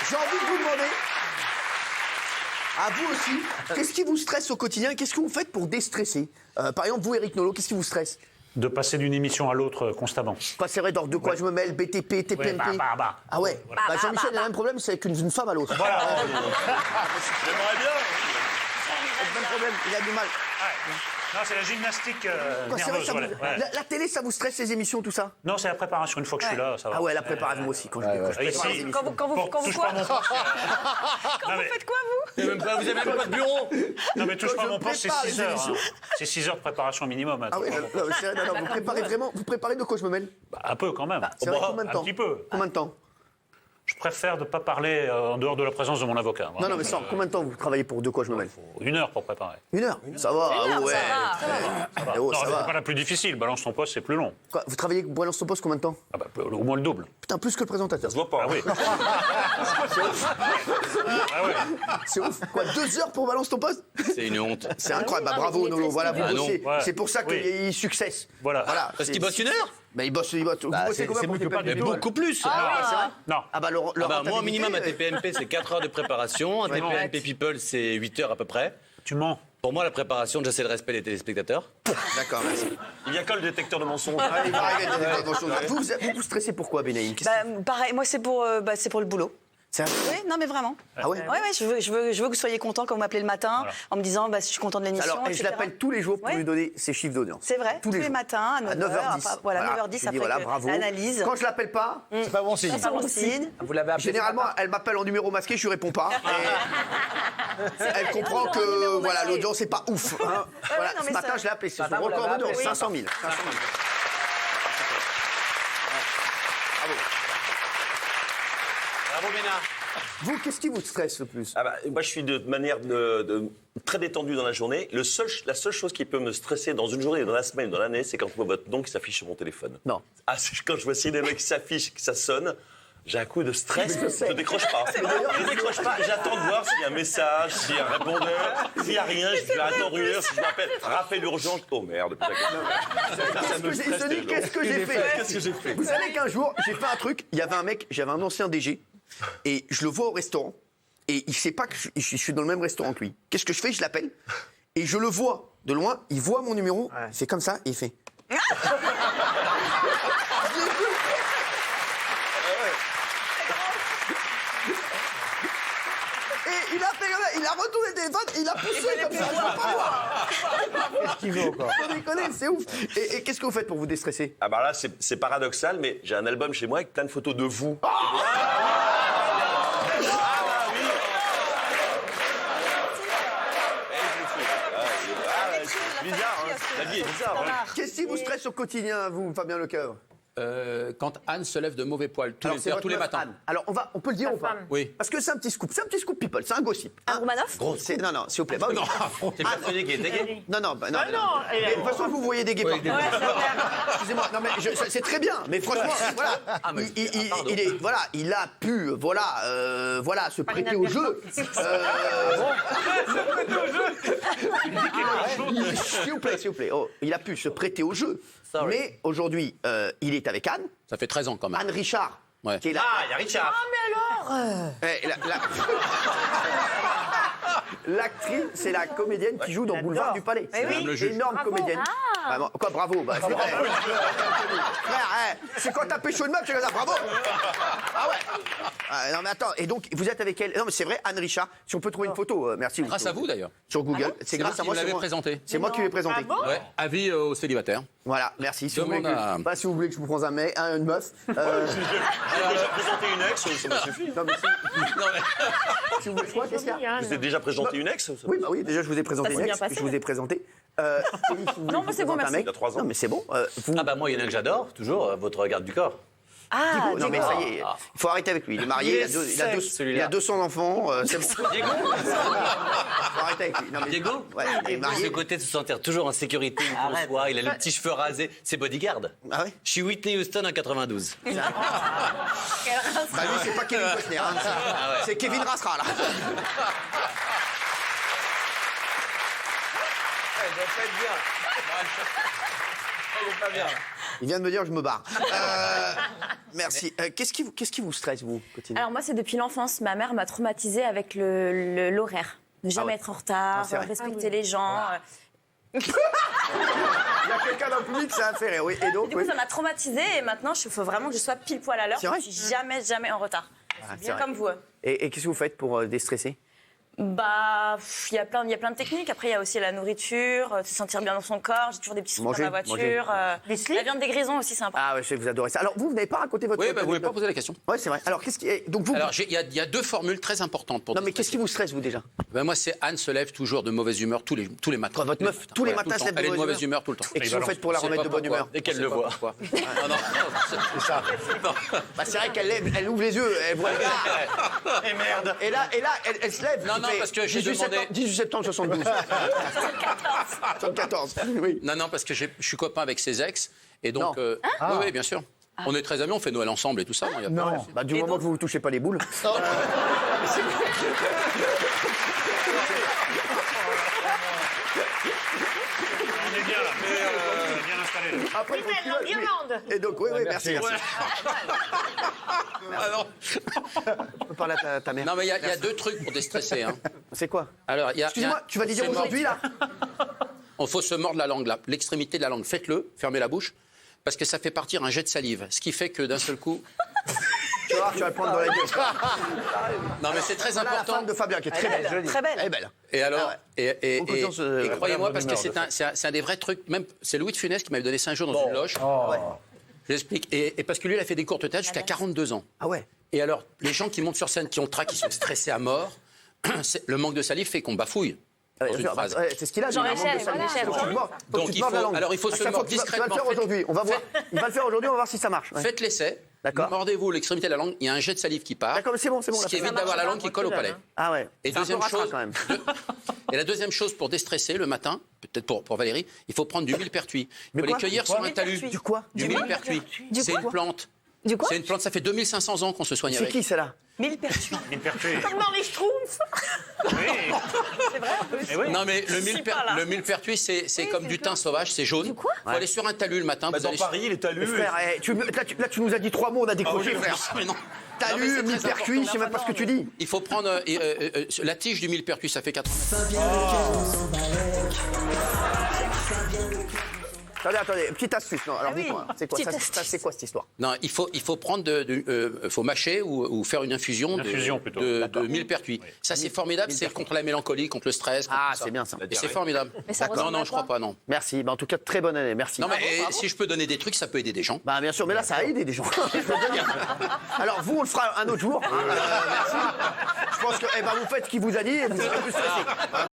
J'ai envie de vous demander, à vous aussi, qu'est-ce qui vous stresse au quotidien? Qu'est-ce que vous faites pour déstresser? Par exemple, vous, Éric Nolot, qu'est-ce qui vous stresse? De passer d'une émission à l'autre constamment. Passerez d'ordre de quoi je me mêle, BTP, TPMP. Ah ouais. Bah, Jean-Michel a le même problème, c'est qu'une femme à l'autre. Voilà. J'aimerais bien. Le même problème, il a du mal. Non, c'est la gymnastique Quoi, c'est vrai, nerveuse. ça vous- Ouais. la télé, ça vous stresse, les émissions, tout ça? Non, c'est la préparation. Une fois que je suis là, ça va. Ah ouais, la préparation, moi aussi, quand je prépare les Ici, émissions. Quand vous touche quoi pas mon poste. Quand vous faites quoi, vous Vous avez même pas de bureau. Non, mais touche Quand pas je mon poste, c'est prépare 6 les heures. émissions. C'est 6 heures de préparation minimum. Ah ouais, non, mais c'est vrai, non, vous préparez vraiment, vous préparez de quoi je me mêle? Bah, un peu quand même. C'est vrai, combien de Un temps? petit peu. Combien de temps? Je préfère ne pas parler en dehors de la présence de mon avocat. Non, non, mais sans, combien de temps vous travaillez pour de quoi je me mêle? 1 heure pour préparer. 1 heure? Ça va, ah ouais. Ça va. Oh, Non, ça c'est va. pas la plus difficile. Balance ton poste, c'est plus long. Quoi, vous travaillez pour Balance ton poste combien de temps? Ah bah, au moins le double. Putain, plus que le présentateur. Ça se voit pas. Ah oui. Ah ouais. C'est ouf. Quoi, 2 heures pour Balance ton poste? C'est une honte. C'est incroyable. Bah, bravo, Nolo. Voilà, vous Ah non. bossez. Ouais. C'est pour ça Oui. qu'il successe. Voilà. Parce qu'il bosse 1 heure. Bah, il bosse. Vous bossez combien pour TPMP? Mais beaucoup plus. Non. Ah bah, Ah bah, moi, au minimum, à TPMP, c'est 4 heures de préparation. À TPMP People, c'est 8 heures à peu près. Tu mens. Pour moi, la préparation, j'essaie de respect des téléspectateurs. D'accord, merci. Il y a que le détecteur de mensonges. Ah, il va arriver le détecteur de mensonges. Vous stressez pourquoi, Benaïm? Pareil, moi, c'est pour le boulot. C'est un... Oui, non, mais vraiment. Ah ouais? Ouais, je veux que vous soyez content quand vous m'appelez le matin en me disant je suis content de l'émission. Alors, et je etc. l'appelle tous les jours pour Ouais. lui donner ses chiffres d'audience. C'est vrai, tous les jours. matins à 9h10. Voilà, 9h10 Je lui dis, après voilà, bravo. l'analyse. Quand je l'appelle pas, C'est pas bon signe. C'est pas bon signe. Vous l'avez appelé généralement, elle m'appelle en numéro masqué, je lui réponds pas. Et elle comprend En que numéro voilà, masqué. l'audience n'est pas ouf. Hein. Voilà, non, mais ce matin, ça- je l'ai appelé. C'est son Matin, vous record l'avez d'audience, appelé. 500 000. 500 000. Bravo, Ménard. Vous, qu'est-ce qui vous stresse le plus? Ah bah, moi, je suis de manière très détendue dans la journée. La seule chose qui peut me stresser dans une journée, dans la semaine, dans l'année, c'est quand je vois votre nom qui s'affiche sur mon téléphone. Non. Ah, c'est quand je vois cinéma qui s'affiche, que ça sonne, j'ai un coup de stress. Je décroche pas. Je décroche pas. J'attends de voir s'il y a un message, s'il y a un répondeur. S'il n'y a rien, je vais attendre 1 heure. Si je m'appelle, rappel urgent. Oh merde. Qu'est-ce que j'ai fait? Qu'est-ce que j'ai fait? Vous savez qu'un jour, j'ai fait un truc. Il y avait un mec, j'avais un ancien DG, et je le vois au restaurant, et il sait pas que je suis dans le même restaurant que lui. Qu'est-ce que je fais? Je l'appelle, et je le vois de loin. Il voit mon numéro, c'est comme ça, et il fait. Et il a fait comme ça, il a retourné le téléphone, il a poussé comme ça. Je veux pas voir. Qu'est-ce qu'il veut encore? Sans déconner, c'est ouf. Et qu'est-ce que vous faites pour vous déstresser? Ah bah là, c'est paradoxal, mais j'ai un album chez moi avec plein de photos de vous. Bizarre, hein. La vie est bizarre. Hein. Qu'est-ce qui vous stresse au quotidien, vous, Fabien Lecoeur? Quand Anne se lève de mauvais poil tous Alors, les c'est heures, votre tous les meuf, matins. Anne. Alors, on peut le dire ou pas? Oui. Parce que c'est un petit scoop people, c'est un gossip. Un Roumanoff? Non, non, s'il vous plaît. Bah, oui. T'es persuadé qu'il était gay? Non, non, bah, non. Mais de toute façon, vous voyez des gays partout. Excusez-moi, non, mais c'est très bien, mais franchement, voilà. Il a pu, voilà, se prêter au jeu. S'il vous plaît. Oh, il a pu se prêter au jeu. Mais aujourd'hui, il est avec Anne. Ça fait 13 ans quand même. Anne Richard, Ouais. qui est là. Ah, il y a Richard. L'actrice, c'est la comédienne qui joue dans Boulevard du Palais. Eh oui. Madame le juge. Énorme comédienne. Vraiment. Quoi, bravo. Bah, frère, c'est quand t'as pécho une meuf, tu fais ça, bravo. Ah ouais. Non mais attends, et donc vous êtes avec elle. Non mais c'est vrai, Anne Richard. Si on peut trouver une photo, merci. Grâce à vous d'ailleurs. Sur Google. C'est grâce à qui moi. vous c'est l'avez moi. présenté. C'est moi qui l'ai présenté. Ouais. Avis aux célibataires. Voilà, merci. Si vous, voulez Demande à- pas si vous voulez que je vous prenne une meuf. J'ai déjà présenté une ex, ça m'a suffi. Non mais si vous voulez quoi, qu'est-ce qu'il y a? Vous avez déjà présenté une ex? Oui, bah oui, déjà je vous ai présenté Ça une s'est ex, bien passé. je vous ai présenté. Non, mais c'est bon, merci. Il y a 3 ans. Non, mais c'est bon. Vous... Ah bah moi, il y en a que j'adore, toujours, votre garde du corps. Ah, non, mais ça y est, il faut arrêter avec lui. Il est marié, il a 200 enfants. C'est bon. Diego Faut arrêter avec lui. Non, mais... Diego Ouais, il est Ce marié. côté de se sentir toujours en sécurité, une grosse voix, il a les petits cheveux rasés, c'est bodyguard. Ah ouais? Je suis Whitney Houston en 92. Bah lui, c'est pas Kevin Costner. Hein, c'est Kevin Rasra, là. Il vient de me dire je me barre. Merci. Qu'est-ce qui vous stresse, vous, quotidiennement? Alors moi, c'est depuis l'enfance. Ma mère m'a traumatisée avec l'horaire. Ne jamais être en retard, c'est vrai. respecter les gens. Il y a quelqu'un dans le public, ça a fait rire. Oui, et donc, Du coup, oui. ça m'a traumatisée et maintenant, il faut vraiment que je sois pile poil à l'heure. C'est vrai Je suis jamais en retard. c'est Bien vrai. comme vous. Et qu'est-ce que vous faites pour déstresser? Bah, il y a plein de techniques. Après, il y a aussi la nourriture, se sentir bien dans son corps. J'ai toujours des petits trucs Manger, dans ma voiture. La viande des grisons aussi, c'est important. Ah ouais, je sais que vous adorez ça. Alors, vous n'avez pas raconté votre... Oui, bah, vous m'avez pas posé la question. Ouais, c'est vrai. Alors, qu'est-ce qui... Donc, vous... Alors, il y a deux formules très importantes pour Non, mais qu'est-ce qui vous stresse, vous, déjà? Ben, moi, c'est Anne se lève toujours de mauvaise humeur tous les matins. Quoi, votre meuf, tous les matins, tout le se lève temps. de Elle est de mauvaise mauvaise humeur tout le temps. Et qu'est-ce que vous faites pour la On sait remettre pas de bonne pourquoi. humeur? Dès qu'elle On le sait pas voit. pourquoi. Non, non, c'est ça. Bah, c'est vrai elle ouvre les yeux, elle voit le gars. Et merde. Et là, elle se lève. Non, il non, fait parce que j'ai 18 demandé- septembre, 18 septembre 72. 74. Oui. Non, non, parce que je suis copain avec ses ex. Et donc, Non. oui, oui, bien sûr. On est très amis, on fait Noël ensemble et tout ça. Il y a pas de Non. souci. Bah, du moment que vous ne touchez pas les boules. On est bien là. On est bien installé. Là. Après, faut qu'il veuille. Et donc, oui, merci. Ah, non. On peut parler à ta mère. Non, mais il y a deux trucs pour déstresser. Hein. C'est quoi? Alors, il y a, Excuse-moi, tu vas les dire faut se aujourd'hui, là? Il faut se mordre la langue, là. L'extrémité de la langue. Faites-le, fermez la bouche, parce que ça fait partir un jet de salive. Ce qui fait que d'un seul coup. Tu vas voir, tu vas le prendre dans la gueule. Non, mais c'est très Voilà la important. femme de Fabien, qui est très belle. Très belle. Elle est belle. Et alors, Ah ouais. Beaucoup de gens se- et croyez-moi, parce que Madame c'est un des vrais trucs. Même, c'est Louis de Funès qui m'avait donné ça un jour dans une loge. Je l'explique. Et parce que lui, il a fait des courtes têtes jusqu'à 42 ans. Ah ouais. Et alors, les gens qui montent sur scène, qui ont le trac, qui sont stressés à mort, le manque de salive fait qu'on bafouille. Dans une phrase. Ouais, c'est ce qu'il a. Jean il a un manque de Rachel, salive. voilà. Faut que tu te mordes. Faut que Donc, tu te il mordes la faut- langue. alors, il faut À se chaque mordre fois, tu vas discrètement. le faire aujourd'hui. On va voir. Il va le faire aujourd'hui, on va voir si ça marche. Ouais. Faites l'essai. D'accord. Mordez-vous l'extrémité de la langue. Il y a un jet de salive qui part. D'accord, mais c'est bon, c'est bon. Ce là, qui ça évite va. d'avoir la langue qui colle au palais. Ah ouais. Et C'est un peu deuxième racra, chose, quand même. et la deuxième chose pour déstresser le matin, peut-être pour Valérie, il faut prendre du millepertuis. Il Mais faut les quoi cueillir sur un talus. Du quoi? Du millepertuis. C'est une plante. Du quoi? C'est une plante, ça fait 2500 ans qu'on se soigne C'est avec. qui, celle-là? Millepertuis. Une pertuis. Comme dans les Schtroumpfs. Oui. C'est vrai, en plus. Eh oui. Non mais pas là. le millepertuis c'est comme du thym sauvage, c'est jaune. quoi? Faut aller sur un talus le matin. Bah, vous dans allez... Paris, les talus. Frère, là, tu nous as dit 3 mots, on a décroché, oui, frère. Mais non. T'as Non, mais lu, c'est très millepertuis, important. je sais même pas ce que tu dis. Il faut prendre la tige du millepertuis, ça fait 80 Attendez, petite astuce. Non, alors oui. dites-moi, c'est quoi Petite ça, astuce. c'est quoi cette histoire? Non, il faut prendre faut mâcher ou faire une infusion, Une infusion, plutôt. de millepertuis. Ça c'est formidable, c'est contre la mélancolie, contre le stress. contre Ah, tout ça. c'est bien ça. Et c'est formidable. Mais ça Non, ressemble non, à je crois quoi pas, non. Merci. Bah, en tout cas, très bonne année. Merci. Non, mais si je peux donner des trucs, ça peut aider des gens. Bah bien sûr, mais là ça a aidé des gens. Je peux te dire. Alors vous, on le fera un autre jour. Hein, merci. Je pense que vous faites ce qu'il vous a dit et vous serez plus stressé. Hein.